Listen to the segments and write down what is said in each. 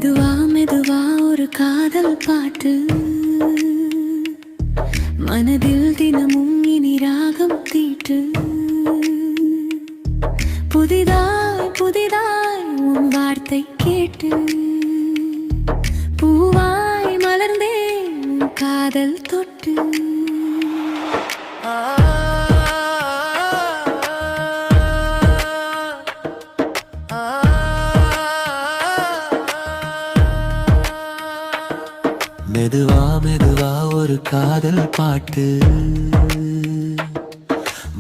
மெதுவா மெதுவா ஒரு காதல் பாட்டு மனதில் தினமும் இனி ராகம் தீட்டு. புதிதாய் புதிதாய் உன் வார்த்தை கேட்டு பூவாய் மலர்ந்தேன் காதல் தொட்டு. மெதுவா மெதுவா ஒரு காதல் பாட்டு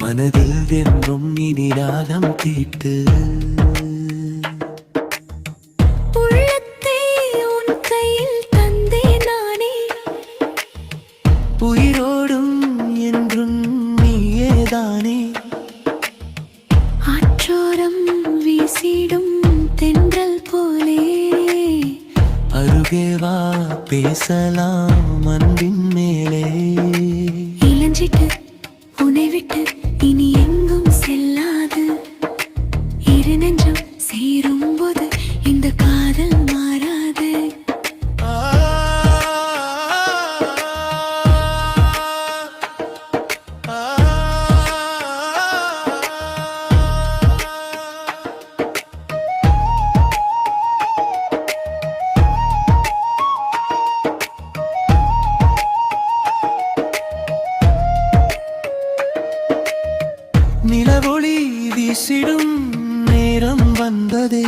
மனதில் என்றும் இனி ராகம் தீட்டு. உள்ளத்தை உன் கையில் தந்தே நானே, உயிரோடும் என்றும் நீயேதானே. ஆற்றோரம் வீசிடும் தென்றல் போலே அருகே வா பேசலாம் அன்பின் மேலே. இளஞ்சிட்டு உன்னை விட்டு இனி எங்கும் செல்லாது. இரு நெஞ்சம் சேரும் போது இந்த காதல் மாறாது. நிலவொளி வீசிடும் நேரம் வந்ததே,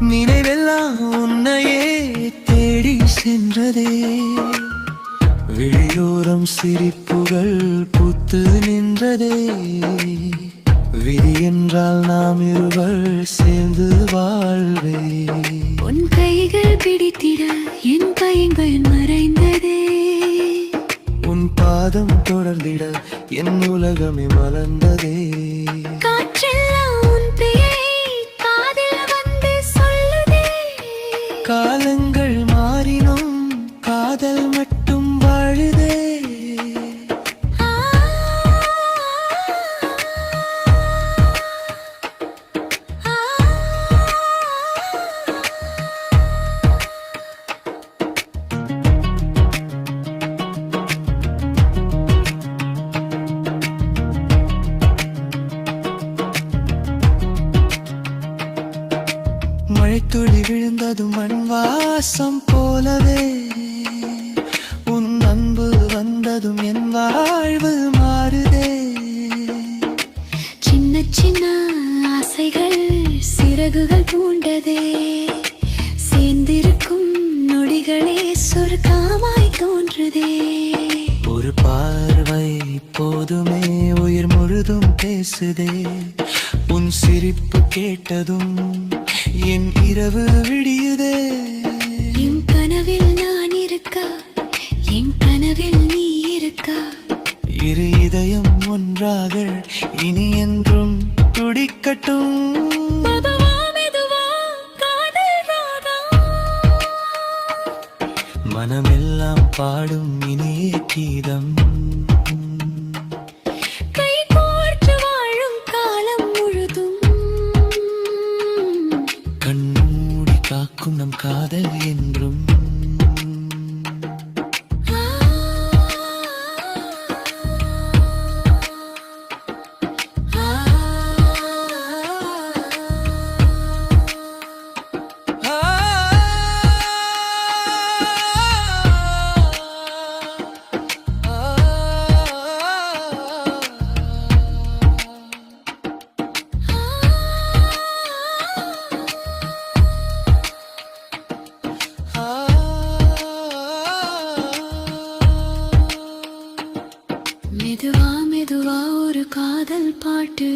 நினைவெல்லாம் உன்னையே தேடி சென்றதே. விழியோரம் சிரிப்புகள் பூத்து நின்றதே, விதி என்றால் நாம் இருவர் சேர்ந்து வாழ்வே. உன் கைகள் பிடித்திட என் கைகள் மறைந்ததே, உன் பாதம் தொடர்ந்திட என் உலகமே மலர்ந்ததே. காற்றெல்லாம் உன் பெயரை காதில் வந்து சொல்லுதே. காலங்கள் மாறினும் காதல் மட்டும் வாழுதே. ஆ, ஆ, மழைத்துளி விழுந்ததும் மண் வாசம் போலவே, உன் அன்பு வந்ததும் என் வாழ்வு மாறுதே. சின்ன சின்ன ஆசைகள் சிறகுகள் பூண்டதே, சேர்ந்திருக்கும் நொடிகளே சொர்க்கமாய் தோன்றுதே. ஒரு பார்வை போதுமே உயிர் முழுதும் பேசுதே, உன் சிரிப்பு கேட்டதும் என் இரவு விடியுதே. என் கனவில் நான் இருக்க, என் கனவில் நீ இருக்க. இரு இதயம் ஒன்றாக இனி என்றும் துடிக்கட்டும். மெதுவா மெதுவா காதல் ராகம், மனமெல்லாம் பாடும் இனிய கீதம். கை கோர்த்து வாழும் காலம் முழுதும் கண்மூடி காக்கும் நம் காதல் என்றும். ஆ, ஆ, மெதுவா மெதுவா ஒரு காதல் பாட்டு